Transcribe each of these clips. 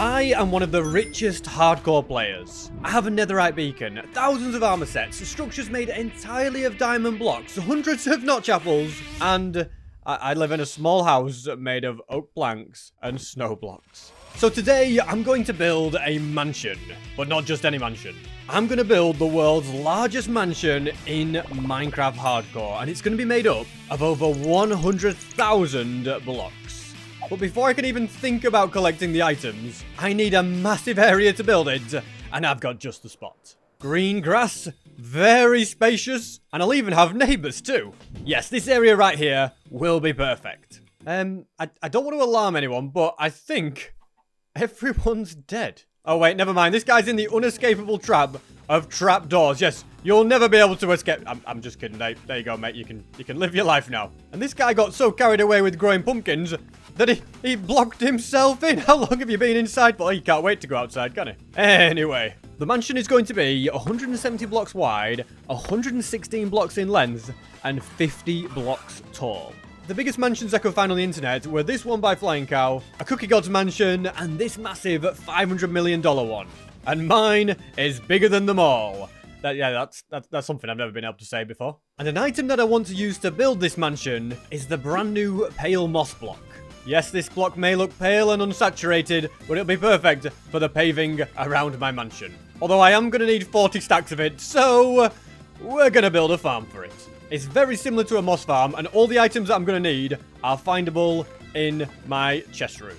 I am one of the richest hardcore players. I have a netherite beacon, thousands of armor sets, structures made entirely of diamond blocks, hundreds of notch apples, and I live in a small house made of oak planks and snow blocks. So today, I'm going to build a mansion, but not just any mansion. I'm going to build the world's largest mansion in Minecraft Hardcore, and it's going to be made up of over 100,000 blocks. But before I can even think about collecting the items, I need a massive area to build it, and I've got just the spot. Green grass, very spacious, and I'll even have neighbors too. Yes, this area right here will be perfect. I don't want to alarm anyone, but I think everyone's dead. Oh wait, never mind. This guy's in the unescapable trap of trapdoors. Yes, you'll never be able to escape. I'm just kidding. There you go, mate. You can live your life now. And this guy got so carried away with growing pumpkins that he blocked himself in. How long have you been inside for? He can't wait to go outside, can he? Anyway, the mansion is going to be 170 blocks wide, 116 blocks in length, and 50 blocks tall. The biggest mansions I could find on the internet were this one by Flying Cow, a Cookie God's mansion, and this massive $500 million one. And mine is bigger than them all. That's something I've never been able to say before. And an item that I want to use to build this mansion is the brand new pale moss block. Yes, this block may look pale and unsaturated, but it'll be perfect for the paving around my mansion. Although I am going to need 40 stacks of it, so we're going to build a farm for it. It's very similar to a moss farm, and all the items that I'm going to need are findable in my chest room.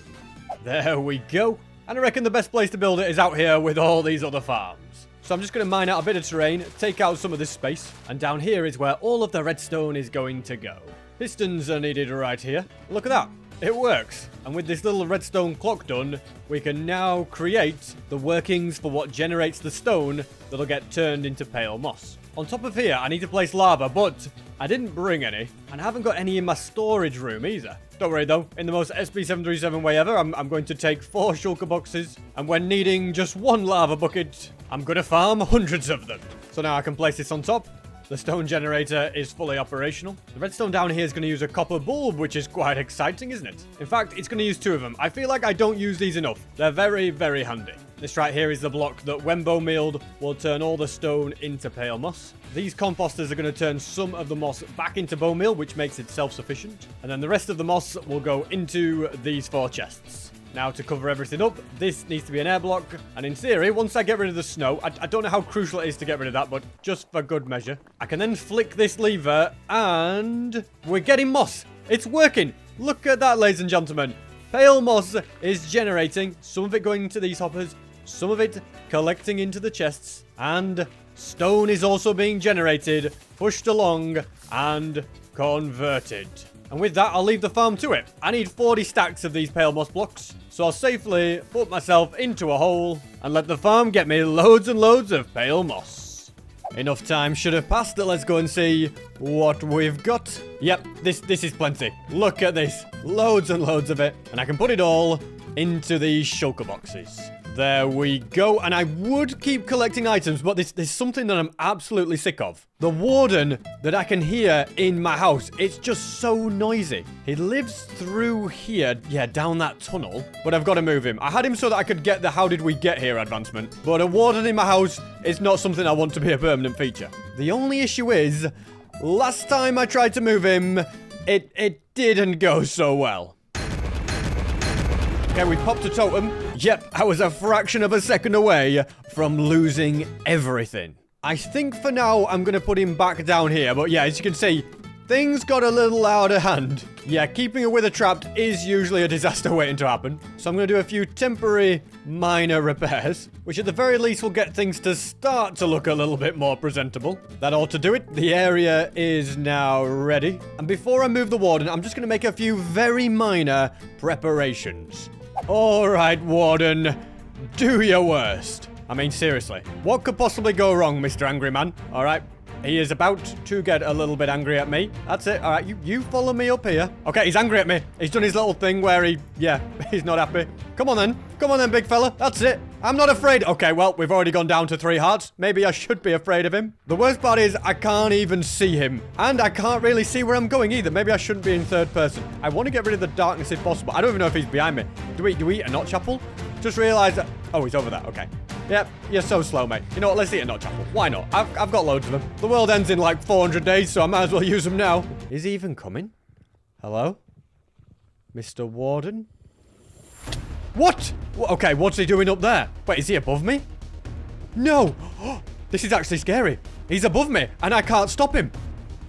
There we go. And I reckon the best place to build it is out here with all these other farms. So I'm just going to mine out a bit of terrain, take out some of this space, and down here is where all of the redstone is going to go. Pistons are needed right here. Look at that. It works. And with this little redstone clock done, we can now create the workings for what generates the stone that'll get turned into pale moss. On top of here, I need to place lava, but I didn't bring any, and I haven't got any in my storage room either. Don't worry though, in the most SB737 way ever, I'm going to take 4 shulker boxes, and when needing just 1 lava bucket, I'm going to farm hundreds of them. So now I can place this on top. The stone generator is fully operational. The redstone down here is going to use a copper bulb, which is quite exciting, isn't it? In fact, it's going to use 2 of them. I feel like I don't use these enough. They're very, very handy. This right here is the block that, when bone mealed, will turn all the stone into pale moss. These composters are going to turn some of the moss back into bone meal, which makes it self-sufficient. And then the rest of the moss will go into these 4 chests. Now, to cover everything up, this needs to be an air block. And in theory, once I get rid of the snow, I don't know how crucial it is to get rid of that, but just for good measure, I can then flick this lever and we're getting moss. It's working. Look at that, ladies and gentlemen. Pale moss is generating, some of it going into these hoppers, some of it collecting into the chests, and stone is also being generated, pushed along, and converted. And with that, I'll leave the farm to it. I need 40 stacks of these pale moss blocks, so I'll safely put myself into a hole and let the farm get me loads and loads of pale moss. Enough time should have passed that let's go and see what we've got. Yep, this is plenty. Look at this. Loads and loads of it. And I can put it all into these shulker boxes. There we go. And I would keep collecting items, but there's something that I'm absolutely sick of. The warden that I can hear in my house, it's just so noisy. He lives through here, yeah, down that tunnel, but I've got to move him. I had him so that I could get the how did we get here advancement, but a warden in my house is not something I want to be a permanent feature. The only issue is, last time I tried to move him, it didn't go so well. Okay, we popped a totem. Yep, I was a fraction of a second away from losing everything. I think for now, I'm going to put him back down here. But yeah, as you can see, things got a little out of hand. Yeah, keeping a wither trapped is usually a disaster waiting to happen. So I'm going to do a few temporary minor repairs, which at the very least will get things to start to look a little bit more presentable. That ought to do it. The area is now ready. And before I move the warden, I'm just going to make a few very minor preparations. All right, warden, do your worst. I mean, seriously, what could possibly go wrong, Mr. Angry Man? All right, he is about to get a little bit angry at me. That's it. All right, you follow me up here. Okay, he's angry at me. He's done his little thing where he's not happy. Come on then, big fella. That's it. I'm not afraid. Okay, well, we've already gone down to 3 hearts. Maybe I should be afraid of him. The worst part is I can't even see him. And I can't really see where I'm going either. Maybe I shouldn't be in third person. I want to get rid of the darkness if possible. I don't even know if he's behind me. Do we eat a notch apple? Just realised that... Oh, he's over there. Okay. Yep, you're so slow, mate. You know what? Let's eat a nut chapel. Why not? I've got loads of them. The world ends in like 400 days, so I might as well use them now. Is he even coming? Hello? Mr. Warden? What? Okay, what's he doing up there? Wait, is he above me? No! This is actually scary. He's above me, and I can't stop him.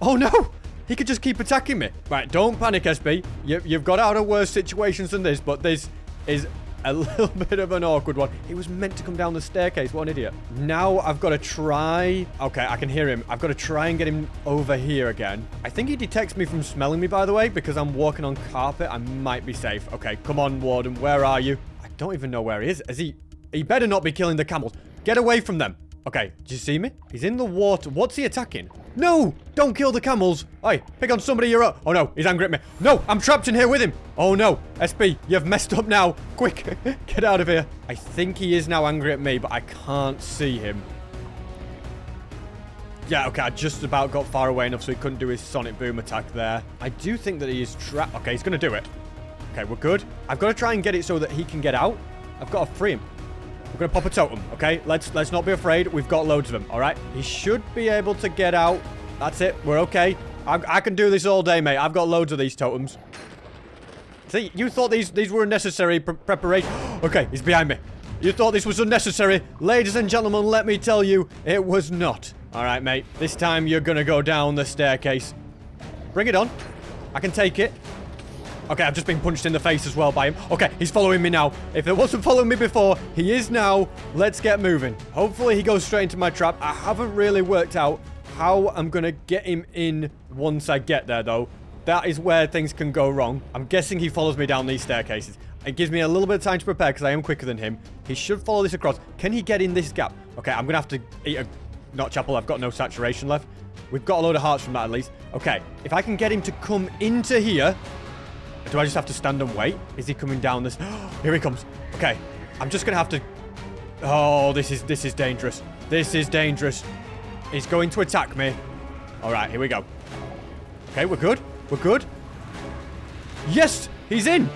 Oh, no! He could just keep attacking me. Right, don't panic, SB. You've got out of worse situations than this, but this is a little bit of an awkward one. He was meant to come down the staircase. What an idiot. Now I've got to try... Okay, I can hear him. I've got to try and get him over here again. I think he detects me from smelling me, by the way, because I'm walking on carpet. I might be safe. Okay, come on, Warden. Where are you? I don't even know where he is. He better not be killing the camels. Get away from them. Okay, do you see me? He's in the water. What's he attacking? No! Don't kill the camels! Oi, pick on somebody you're up. Oh no, he's angry at me. No, I'm trapped in here with him! Oh no, SB, you've messed up now. Quick, get out of here. I think he is now angry at me, but I can't see him. Yeah, okay, I just about got far away enough so he couldn't do his sonic boom attack there. I do think that he is trapped. Okay, he's gonna do it. Okay, we're good. I've got to try and get it so that he can get out. I've got to free him. We're going to pop a totem, okay? Let's not be afraid. We've got loads of them, all right? He should be able to get out. That's it. We're okay. I can do this all day, mate. I've got loads of these totems. See, you thought these were unnecessary preparation. Okay, he's behind me. You thought this was unnecessary. Ladies and gentlemen, let me tell you, it was not. All right, mate. This time you're going to go down the staircase. Bring it on. I can take it. Okay, I've just been punched in the face as well by him. Okay, he's following me now. If it wasn't following me before, he is now. Let's get moving. Hopefully he goes straight into my trap. I haven't really worked out how I'm going to get him in once I get there, though. That is where things can go wrong. I'm guessing he follows me down these staircases. It gives me a little bit of time to prepare because I am quicker than him. He should follow this across. Can he get in this gap? Okay, I'm going to have to eat a nut chapel. I've got no saturation left. We've got a load of hearts from that at least. Okay, if I can get him to come into here... Do I just have to stand and wait? Is he coming down this? Here he comes. Okay. I'm just going to have to... Oh, this is dangerous. This is dangerous. He's going to attack me. All right, here we go. Okay, we're good. We're good. Yes, he's in.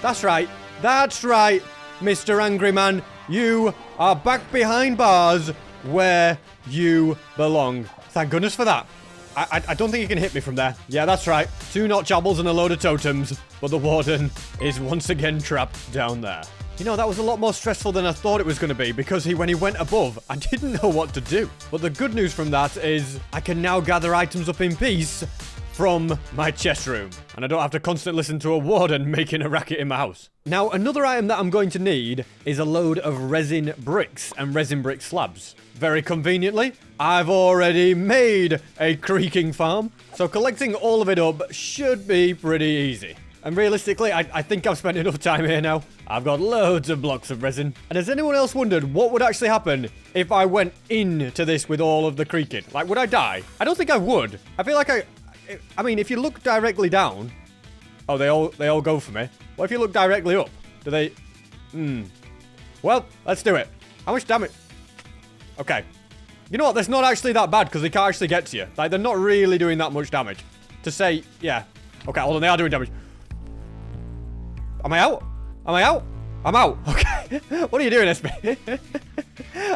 That's right. That's right, Mr. Angry Man. You are back behind bars where you belong. Thank goodness for that. I don't think he can hit me from there. Yeah, that's right. 2 notch apples and a load of totems. But the warden is once again trapped down there. You know, that was a lot more stressful than I thought it was going to be because when he went above, I didn't know what to do. But the good news from that is I can now gather items up in peace from my chest room. And I don't have to constantly listen to a warden making a racket in my house. Now, another item that I'm going to need is a load of resin bricks and resin brick slabs. Very conveniently, I've already made a creaking farm. So collecting all of it up should be pretty easy. And realistically, I think I've spent enough time here now. I've got loads of blocks of resin. And has anyone else wondered what would actually happen if I went into this with all of the creaking? Like, would I die? I don't think I would. I feel like I mean, if you look directly down... Oh, they all go for me. What if you look directly up? Do they... Well, let's do it. How much damage... Okay. You know what? That's not actually that bad because they can't actually get to you. Like, they're not really doing that much damage. To say... Yeah. Okay, hold on. They are doing damage. Am I out? Am I out? I'm out. Okay. What are you doing, SB?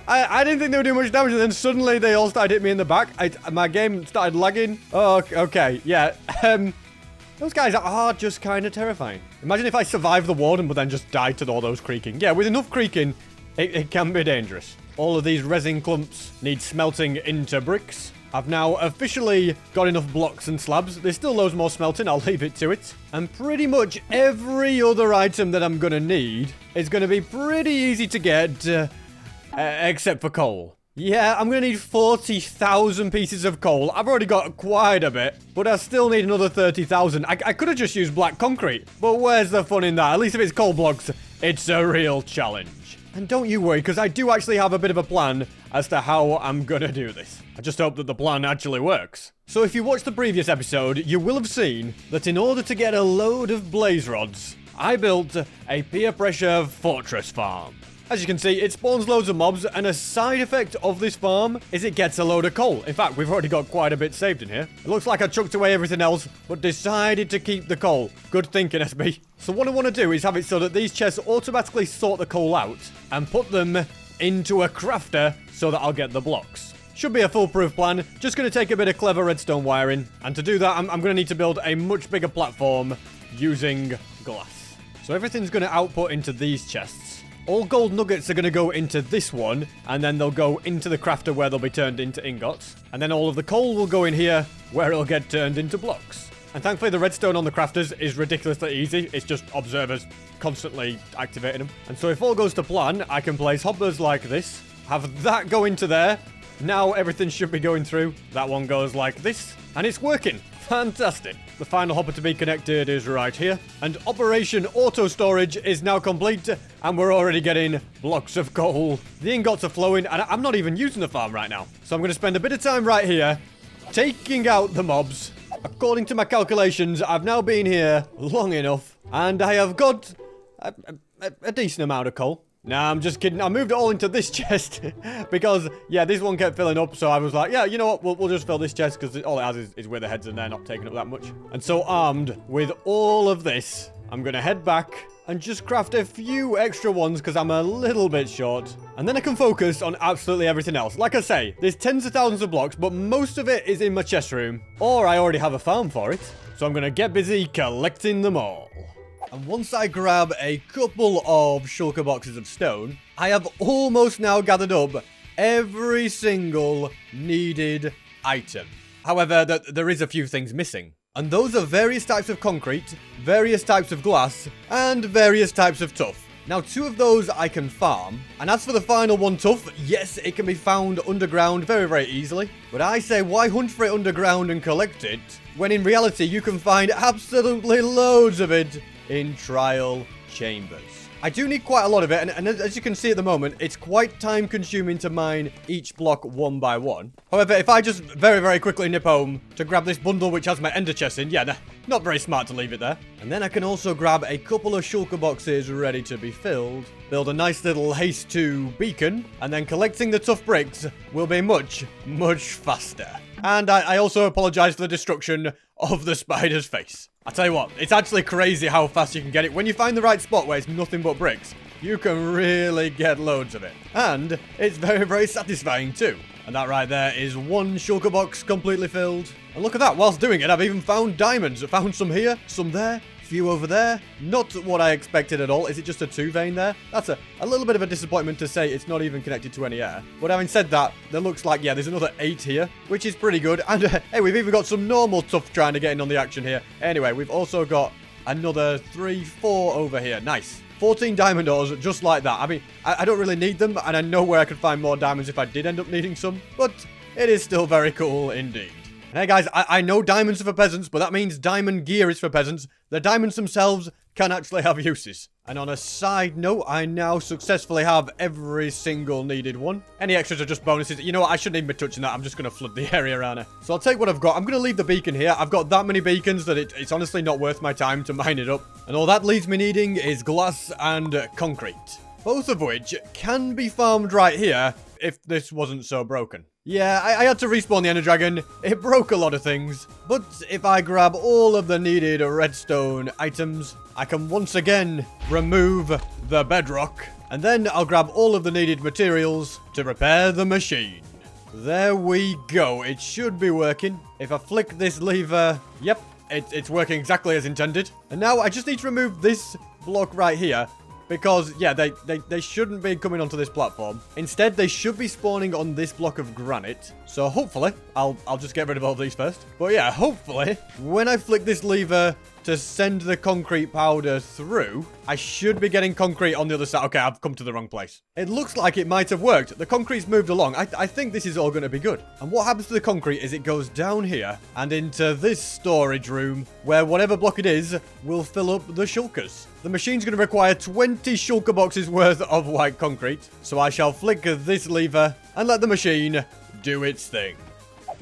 I didn't think they were doing much damage, and then suddenly they all started hitting me in the back. My game started lagging. Oh, okay. Yeah. Those guys are just kind of terrifying. Imagine if I survived the warden, but then just died to all those creaking. Yeah, with enough creaking, it can be dangerous. All of these resin clumps need smelting into bricks. I've now officially got enough blocks and slabs. There's still loads more smelting. I'll leave it to it. And pretty much every other item that I'm going to need is going to be pretty easy to get, except for coal. Yeah, I'm going to need 40,000 pieces of coal. I've already got quite a bit, but I still need another 30,000. I could have just used black concrete, but where's the fun in that? At least if it's coal blocks, it's a real challenge. And don't you worry, because I do actually have a bit of a plan as to how I'm going to do this. I just hope that the plan actually works. So if you watched the previous episode, you will have seen that in order to get a load of blaze rods, I built a peer pressure fortress farm. As you can see, it spawns loads of mobs, and a side effect of this farm is it gets a load of coal. In fact, we've already got quite a bit saved in here. It looks like I chucked away everything else, but decided to keep the coal. Good thinking, SB. So what I want to do is have it so that these chests automatically sort the coal out and put them into a crafter so that I'll get the blocks. Should be a foolproof plan. Just going to take a bit of clever redstone wiring. And to do that, I'm going to need to build a much bigger platform using glass. So everything's going to output into these chests. All gold nuggets are going to go into this one, and then they'll go into the crafter where they'll be turned into ingots. And then all of the coal will go in here, where it'll get turned into blocks. And thankfully the redstone on the crafters is ridiculously easy. It's just observers constantly activating them. And so if all goes to plan, I can place hoppers like this, have that go into there. Now everything should be going through. That one goes like this, and it's working. Fantastic. The final hopper to be connected is right here. And Operation Auto Storage is now complete, and we're already getting blocks of coal. The ingots are flowing, and I'm not even using the farm right now. So I'm going to spend a bit of time right here, taking out the mobs. According to my calculations, I've now been here long enough, and I have got a decent amount of coal. Nah, I'm just kidding. I moved it all into this chest because, yeah, this one kept filling up. So I was like, yeah, you know what? We'll just fill this chest because all it has is where the heads and they're not taking up that much. And so armed with all of this, I'm going to head back and just craft a few extra ones because I'm a little bit short. And then I can focus on absolutely everything else. Like I say, there's tens of thousands of blocks, but most of it is in my chest room. Or I already have a farm for it. So I'm going to get busy collecting them all. And once I grab a couple of shulker boxes of stone, I have almost now gathered up every single needed item. However, there is a few things missing. And those are various types of concrete, various types of glass, and various types of tuff. Now, 2 of those I can farm. And as for the final one, tuff, yes, it can be found underground very, very easily. But I say, why hunt for it underground and collect it, when in reality you can find absolutely loads of it in trial chambers. I do need quite a lot of it, and as you can see at the moment, it's quite time consuming to mine each block one by one. However, if I just very, very quickly nip home to grab this bundle which has my ender chest in, yeah, not very smart to leave it there. And then I can also grab a couple of shulker boxes ready to be filled, build a nice little haste 2 beacon, and then collecting the tough bricks will be much, much faster. And I also apologize for the destruction of the spider's face. I tell you what, it's actually crazy how fast you can get it. When you find the right spot where it's nothing but bricks, you can really get loads of it. And it's very, very satisfying too. And that right there is one shulker box completely filled. And look at that, whilst doing it, I've even found diamonds. I found some here, some there, a few over there. Not what I expected at all. Is it just a 2 vein there? That's a little bit of a disappointment to say it's not even connected to any air. But having said that, there looks like, yeah, there's another 8 here, which is pretty good. And hey, we've even got some normal stuff trying to get in on the action here. Anyway, we've also got another 3, 4 over here. Nice. 14 diamond ores, just like that. I mean, I don't really need them, and I know where I could find more diamonds if I did end up needing some, but it is still very cool indeed. And hey guys, I know diamonds are for peasants, but that means diamond gear is for peasants. The diamonds themselves can actually have uses. And on a side note, I now successfully have every single needed one. Any extras are just bonuses. You know what? I shouldn't even be touching that. I'm just going to flood the area around here. So I'll take what I've got. I'm going to leave the beacon here. I've got that many beacons that it's honestly not worth my time to mine it up. And all that leaves me needing is glass and concrete. Both of which can be farmed right here if this wasn't so broken. Yeah, I had to respawn the Ender Dragon. It broke a lot of things. But if I grab all of the needed redstone items, I can once again remove the bedrock. And then I'll grab all of the needed materials to repair the machine. There we go. It should be working. If I flick this lever, yep, it's working exactly as intended. And now I just need to remove this block right here. Because, yeah, they shouldn't be coming onto this platform. Instead, they should be spawning on this block of granite. So, hopefully, I'll just get rid of all of these first. But, yeah, hopefully, when I flick this lever to send the concrete powder through, I should be getting concrete on the other side. Okay, I've come to the wrong place. It looks like it might have worked. The concrete's moved along. I think this is all going to be good. And what happens to the concrete is it goes down here and into this storage room where whatever block it is will fill up the shulkers. The machine's going to require 20 shulker boxes worth of white concrete. So I shall flick this lever and let the machine do its thing.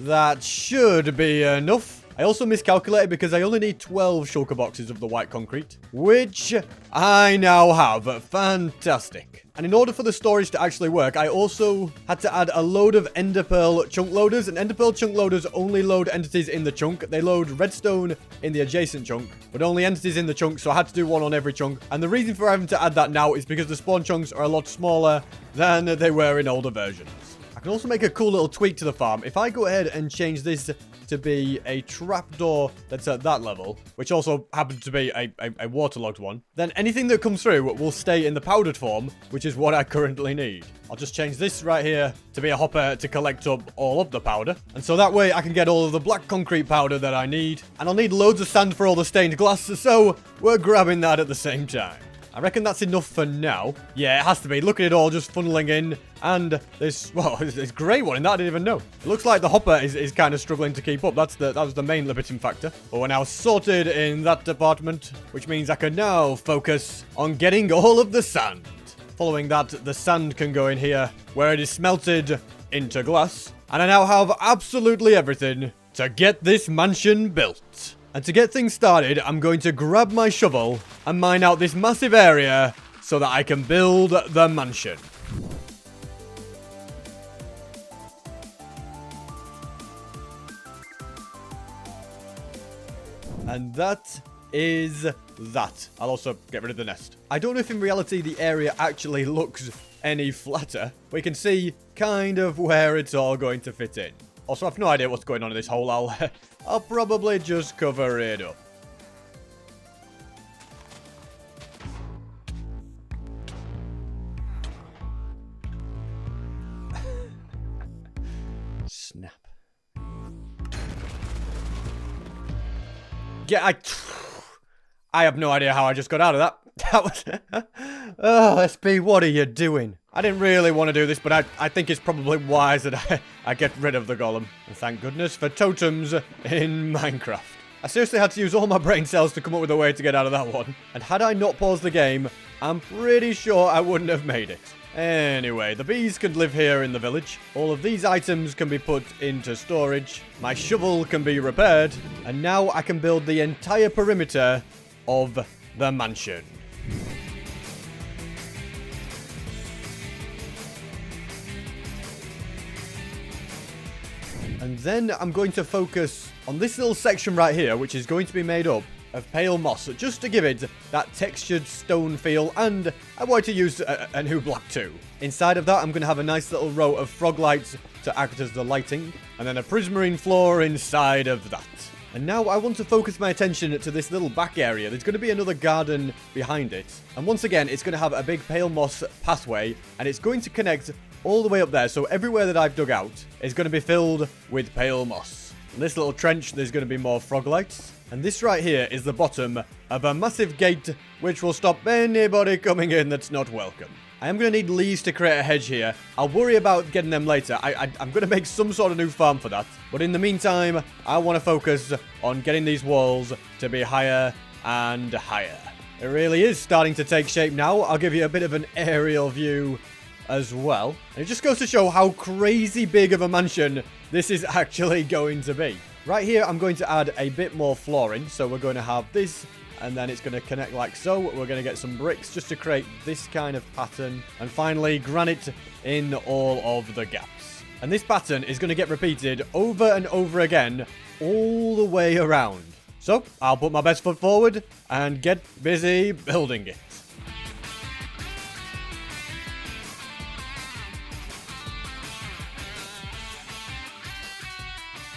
That should be enough. I also miscalculated because I only need 12 shulker boxes of the white concrete, which I now have. Fantastic. And in order for the storage to actually work, I also had to add a load of ender pearl chunk loaders. And ender pearl chunk loaders only load entities in the chunk. They load redstone in the adjacent chunk, but only entities in the chunk. So I had to do one on every chunk. And the reason for having to add that now is because the spawn chunks are a lot smaller than they were in older versions. I can also make a cool little tweak to the farm. If I go ahead and change this to be a trapdoor that's at that level, which also happens to be a waterlogged one, then anything that comes through will stay in the powdered form, which is what I currently need. I'll just change this right here to be a hopper to collect up all of the powder. And so that way I can get all of the black concrete powder that I need. And I'll need loads of sand for all the stained glass, so we're grabbing that at the same time. I reckon that's enough for now. Yeah, it has to be. Look at it all just funneling in. And this, well, this grey one in that I didn't even know. It looks like the hopper is kind of struggling to keep up. That was the main limiting factor. But we're now sorted in that department, which means I can now focus on getting all of the sand. Following that, the sand can go in here, where it is smelted into glass. And I now have absolutely everything to get this mansion built. And to get things started, I'm going to grab my shovel and mine out this massive area so that I can build the mansion. And that is that. I'll also get rid of the nest. I don't know if in reality the area actually looks any flatter. We can see kind of where it's all going to fit in. Also, I have no idea what's going on in this hole. I'll probably just cover it up. Snap. Yeah, I have no idea how I just got out of that. That was... Oh, SP, what are you doing? I didn't really want to do this, but I think it's probably wise that I get rid of the golem. And thank goodness for totems in Minecraft. I seriously had to use all my brain cells to come up with a way to get out of that one. And had I not paused the game, I'm pretty sure I wouldn't have made it. Anyway, the bees can live here in the village. All of these items can be put into storage. My shovel can be repaired. And now I can build the entire perimeter of the mansion. And then I'm going to focus on this little section right here, which is going to be made up of pale moss, just to give it that textured stone feel, and I want to use a new block too. Inside of that, I'm going to have a nice little row of frog lights to act as the lighting, and then a prismarine floor inside of that. And now I want to focus my attention to this little back area. There's going to be another garden behind it. And once again, it's going to have a big pale moss pathway, and it's going to connect all the way up there. So everywhere that I've dug out is going to be filled with pale moss. In this little trench, there's going to be more frog lights. And this right here is the bottom of a massive gate, which will stop anybody coming in that's not welcome. I am going to need leaves to create a hedge here. I'll worry about getting them later. I'm going to make some sort of new farm for that. But in the meantime, I want to focus on getting these walls to be higher and higher. It really is starting to take shape now. I'll give you a bit of an aerial view as well. And it just goes to show how crazy big of a mansion this is actually going to be. Right here, I'm going to add a bit more flooring. So we're going to have this, and then it's going to connect like so. We're going to get some bricks just to create this kind of pattern. And finally, granite in all of the gaps. And this pattern is going to get repeated over and over again all the way around. So I'll put my best foot forward and get busy building it.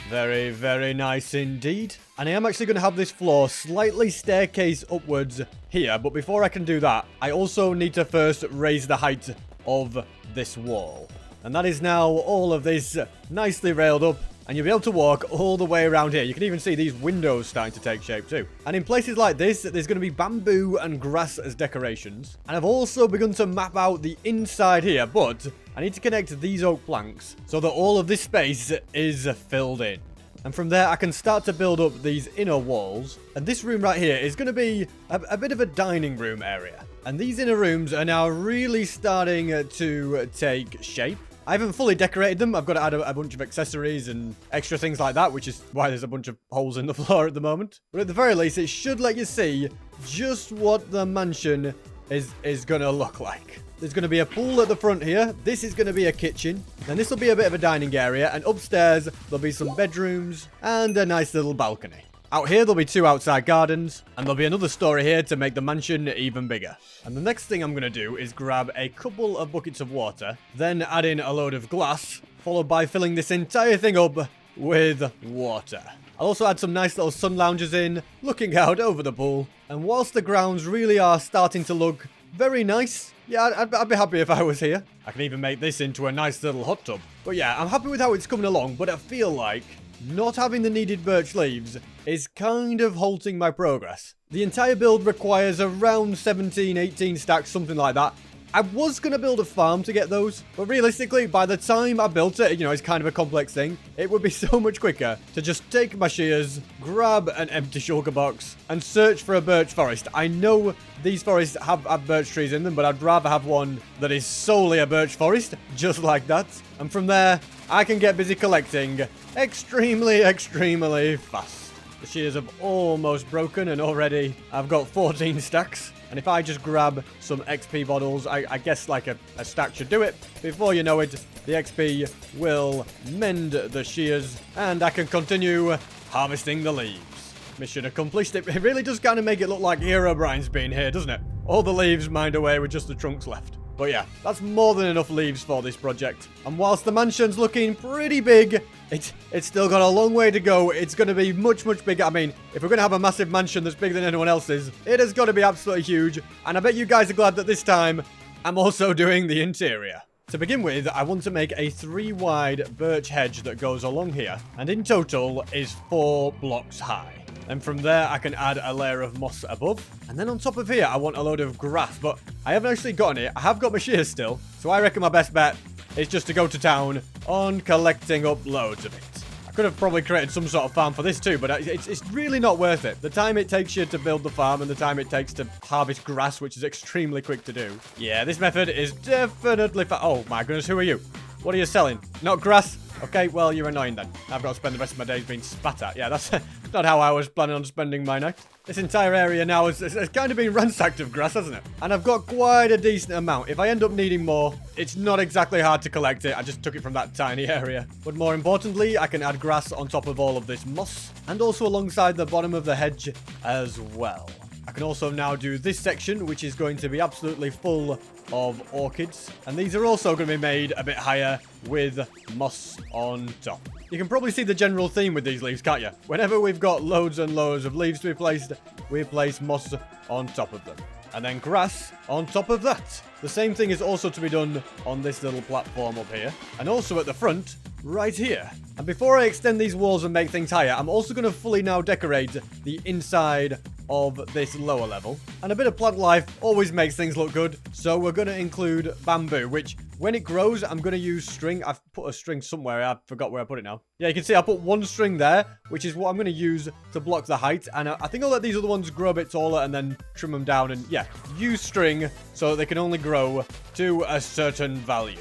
Very, very nice indeed. And I am actually going to have this floor slightly staircase upwards here. But before I can do that, I also need to first raise the height of this wall. And that is now all of this nicely railed up. And you'll be able to walk all the way around here. You can even see these windows starting to take shape too. And in places like this, there's going to be bamboo and grass as decorations. And I've also begun to map out the inside here, but I need to connect these oak planks so that all of this space is filled in. And from there, I can start to build up these inner walls. And this room right here is going to be a bit of a dining room area. And these inner rooms are now really starting to take shape. I haven't fully decorated them. I've got to add a bunch of accessories and extra things like that, which is why there's a bunch of holes in the floor at the moment. But at the very least, it should let you see just what the mansion is going to look like. There's going to be a pool at the front here. This is going to be a kitchen. And this will be a bit of a dining area. And upstairs, there'll be some bedrooms and a nice little balcony. Out here, there'll be 2 outside gardens, and there'll be another story here to make the mansion even bigger. And the next thing I'm going to do is grab a couple of buckets of water, then add in a load of glass, followed by filling this entire thing up with water. I'll also add some nice little sun loungers in, looking out over the pool. And whilst the grounds really are starting to look very nice, yeah, I'd be happy if I was here. I can even make this into a nice little hot tub. But yeah, I'm happy with how it's coming along, but I feel like not having the needed birch leaves is kind of halting my progress. The entire build requires around 17, 18 stacks, something like that. I was going to build a farm to get those, but realistically, by the time I built it, it's kind of a complex thing. It would be so much quicker to just take my shears, grab an empty shulker box, and search for a birch forest. I know these forests have birch trees in them, but I'd rather have one that is solely a birch forest, just like that. And from there, I can get busy collecting extremely fast. The shears have almost broken, and already I've got 14 stacks. And if I just grab some XP bottles, I guess like a stack should do it. Before you know it, the XP will mend the shears, and I can continue harvesting the leaves. Mission accomplished. It really does kind of make it look like Herobrine's been here, doesn't it? All the leaves mined away with just the trunks left. But yeah, that's more than enough leaves for this project. And whilst the mansion's looking pretty big, it's still got a long way to go. It's going to be much bigger. I mean, if we're going to have a massive mansion that's bigger than anyone else's, it has got to be absolutely huge. And I bet you guys are glad that this time, I'm also doing the interior. To begin with, I want to make a 3-wide birch hedge that goes along here, and in total is 4 blocks high. And from there, I can add a layer of moss above. And then on top of here, I want a load of grass, but I haven't actually gotten it. I have got my shears still, so I reckon my best bet is just to go to town on collecting up loads of it. I could have probably created some sort of farm for this too, but it's really not worth it. The time it takes you to build the farm and the time it takes to harvest grass, which is extremely quick to do. Yeah, this method is definitely oh my goodness, who are you? What are you selling? Not grass? Okay, well, you're annoying then. I've got to spend the rest of my days being spat at. Yeah, that's not how I was planning on spending my night. This entire area now has kind of been ransacked of grass, hasn't it? And I've got quite a decent amount. If I end up needing more, it's not exactly hard to collect it. I just took it from that tiny area. But more importantly, I can add grass on top of all of this moss, and also alongside the bottom of the hedge as well. I can also now do this section, which is going to be absolutely full of orchids. And these are also going to be made a bit higher with moss on top. You can probably see the general theme with these leaves, can't you? Whenever we've got loads and loads of leaves to be placed, we place moss on top of them. And then grass on top of that. The same thing is also to be done on this little platform up here. And also at the front, right here. And before I extend these walls and make things higher, I'm also going to fully now decorate the inside of this lower level. And a bit of plant life always makes things look good. So we're going to include bamboo, which when it grows, I'm going to use string. I've put a string somewhere. I forgot where I put it now. Yeah, you can see I put one string there, which is what I'm going to use to block the height. And I think I'll let these other ones grow a bit taller and then trim them down. And yeah, use string so they can only grow to a certain value.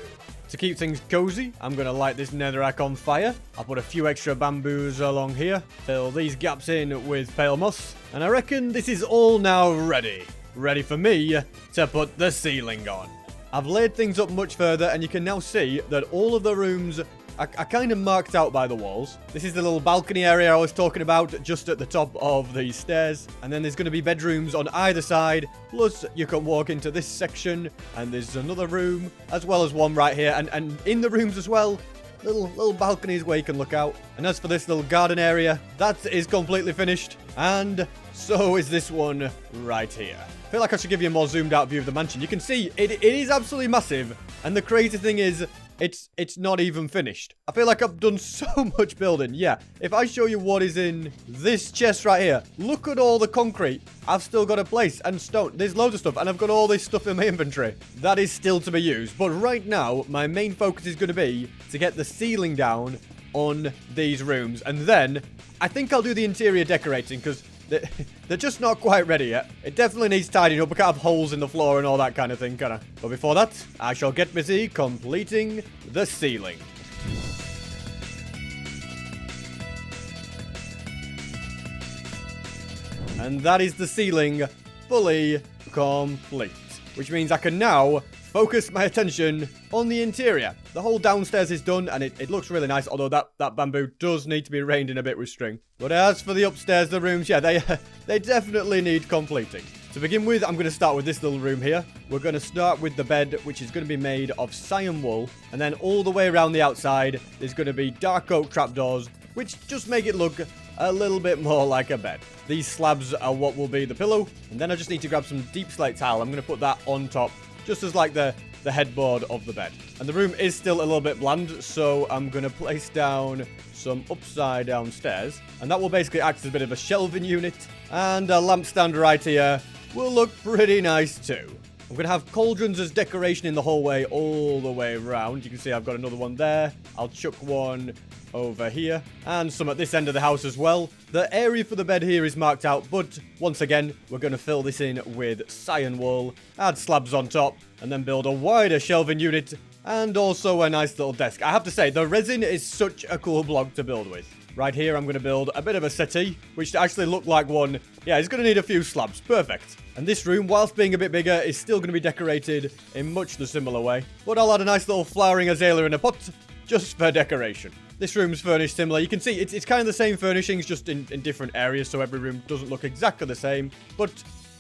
To keep things cozy, I'm going to light this netherrack on fire. I'll put a few extra bamboos along here. Fill these gaps in with pale moss. And I reckon this is all now ready. Ready for me to put the ceiling on. I've laid things up much further, and you can now see that all of the rooms are kind of marked out by the walls. This is the little balcony area I was talking about, just at the top of these stairs. And then there's going to be bedrooms on either side. Plus, you can walk into this section, and there's another room, as well as one right here. And in the rooms as well, little balconies where you can look out. And as for this little garden area, that is completely finished. And so is this one right here. I feel like I should give you a more zoomed out view of the mansion. You can see it is absolutely massive. And the crazy thing is, it's not even finished. I feel like I've done so much building. Yeah, if I show you what is in this chest right here, look at all the concrete I've still got to place and stone. There's loads of stuff, and I've got all this stuff in my inventory. That is still to be used. But right now, my main focus is going to be to get the ceiling down on these rooms. And then I think I'll do the interior decorating, because They're just not quite ready yet. It definitely needs tidying up. We can't have holes in the floor and all that kind of thing, can I? But before that, I shall get busy completing the ceiling. And that is the ceiling fully complete. Which means I can now focus my attention on the interior. The whole downstairs is done, and it looks really nice, although that bamboo does need to be reined in a bit with string. But as for the upstairs, the rooms, yeah, they definitely need completing. To begin with, I'm going to start with this little room here. We're going to start with the bed, which is going to be made of cyan wool. And then all the way around the outside, there's going to be dark oak trapdoors, which just make it look a little bit more like a bed. These slabs are what will be the pillow. And then I just need to grab some deep slate tile. I'm going to put that on top, just as like the headboard of the bed. And the room is still a little bit bland, so I'm going to place down some upside down stairs. And that will basically act as a bit of a shelving unit. And a lamp stand right here will look pretty nice too. I'm going to have cauldrons as decoration in the hallway all the way around. You can see I've got another one there. I'll chuck one over here. And some at this end of the house as well. The area for the bed here is marked out, but once again, we're going to fill this in with cyan wool, add slabs on top, and then build a wider shelving unit, and also a nice little desk. I have to say, the resin is such a cool block to build with. Right here, I'm going to build a bit of a settee, which actually look like one. Yeah, it's going to need a few slabs. Perfect. And this room, whilst being a bit bigger, is still going to be decorated in much the similar way. But I'll add a nice little flowering azalea in a pot, just for decoration. This room's furnished similar. You can see it's kind of the same furnishings, just in different areas, so every room doesn't look exactly the same. But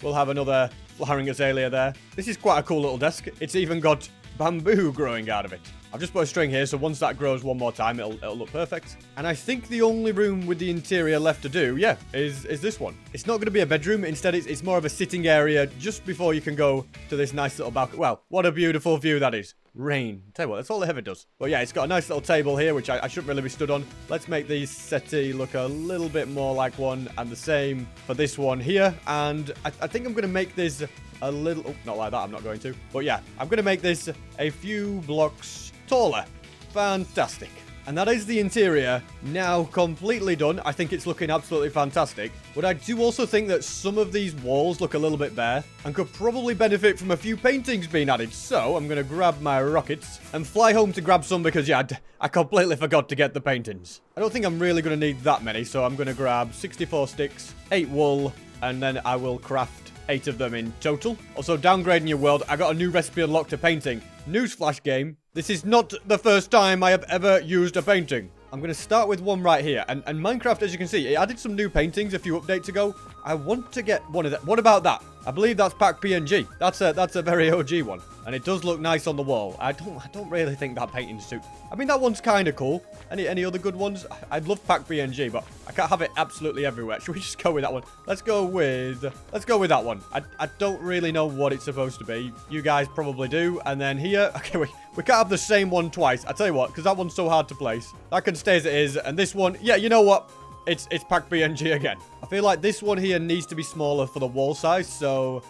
we'll have another flowering azalea there. This is quite a cool little desk. It's even got bamboo growing out of it. I've just put a string here, so once that grows one more time, it'll look perfect. And I think the only room with the interior left to do, yeah, is this one. It's not going to be a bedroom. Instead, it's more of a sitting area just before you can go to this nice little balcony. Well, what a beautiful view that is. Rain. Tell you what, that's all it ever does. But yeah, it's got a nice little table here, which I shouldn't really be stood on. Let's make these settee look a little bit more like one, and the same for this one here. And I think I'm going to make this a little... Oh, not like that, I'm not going to. But yeah, I'm going to make this a few blocks taller. Fantastic. And that is the interior now completely done. I think it's looking absolutely fantastic. But I do also think that some of these walls look a little bit bare and could probably benefit from a few paintings being added. So I'm going to grab my rockets and fly home to grab some because, yeah, I completely forgot to get the paintings. I don't think I'm really going to need that many. So I'm going to grab 64 sticks, 8 wool, and then I will craft 8 of them in total. Also, downgrading your world, I got a new recipe unlocked to painting. Newsflash game. This is not the first time I have ever used a painting. I'm going to start with one right here. And Minecraft, as you can see, it added some new paintings a few updates ago. I want to get one of them. What about that? I believe that's Pack PNG. That's a very OG one. And it does look nice on the wall. I don't really think that painting suits. I mean, that one's kind of cool. Any other good ones? I'd love Pack PNG, but I can't have it absolutely everywhere. Should we just go with that one? Let's go with that one. I don't really know what it's supposed to be. You guys probably do. And then here, okay, we can't have the same one twice. I tell you what, because that one's so hard to place. That can stay as it is. And this one, yeah, you know what? It's Pack PNG again. I feel like this one here needs to be smaller for the wall size, so...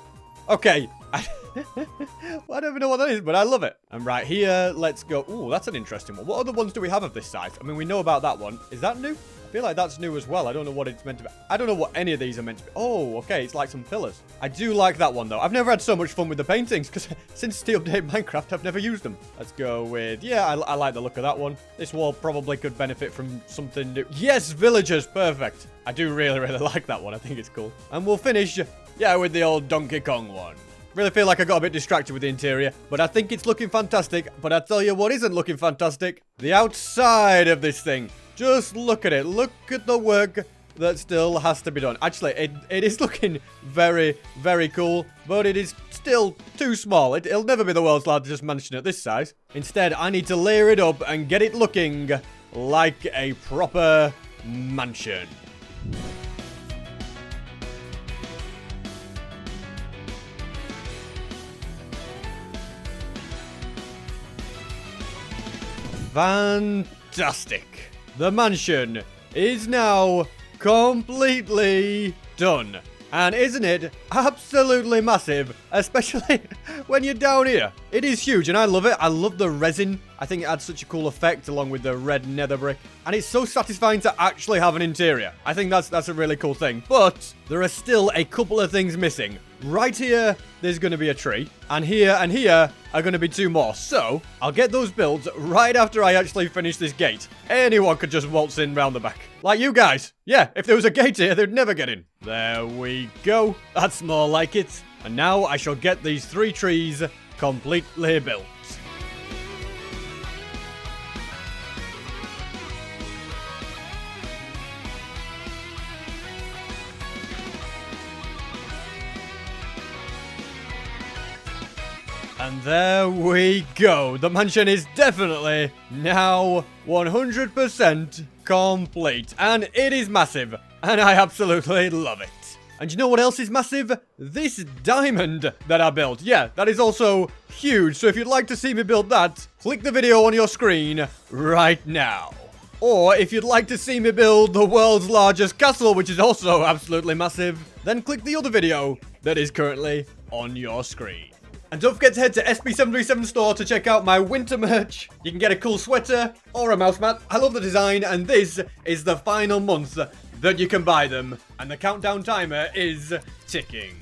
Okay. Well, I don't even know what that is, but I love it. And right here, let's go... Ooh, that's an interesting one. What other ones do we have of this size? I mean, we know about that one. Is that new? I feel like that's new as well. I don't know what it's meant to be. I don't know what any of these are meant to be. Oh, okay. It's like some pillars. I do like that one, though. I've never had so much fun with the paintings, because since the update Minecraft, I've never used them. Let's go with... Yeah, I like the look of that one. This wall probably could benefit from something new. Yes, villagers. Perfect. I do really, really like that one. I think it's cool. And we'll finish, yeah, with the old Donkey Kong one. Really feel like I got a bit distracted with the interior, but I think it's looking fantastic. But I tell you what isn't looking fantastic. The outside of this thing. Just look at it. Look at the work that still has to be done. Actually, it is looking very, very cool, but it is still too small. It'll never be the world's largest mansion at this size. Instead, I need to layer it up and get it looking like a proper mansion. Fantastic. The mansion is now completely done. And isn't it absolutely massive, especially when you're down here? It is huge, and I love it. I love the resin. I think it adds such a cool effect along with the red nether brick. And it's so satisfying to actually have an interior. I think that's a really cool thing. But there are still a couple of things missing. Right here, there's going to be a tree. And here are going to be 2 more. So, I'll get those built right after I actually finish this gate. Anyone could just waltz in round the back. Like you guys. Yeah, if there was a gate here, they'd never get in. There we go. That's more like it. And now I shall get these 3 trees completely built. And there we go. The mansion is definitely now 100% complete. And it is massive. And I absolutely love it. And you know what else is massive? This diamond that I built. Yeah, that is also huge. So if you'd like to see me build that, click the video on your screen right now. Or if you'd like to see me build the world's largest castle, which is also absolutely massive, then click the other video that is currently on your screen. And don't forget to head to SB737 store to check out my winter merch. You can get a cool sweater or a mouse mat. I love the design, and this is the final month that you can buy them. And the countdown timer is ticking.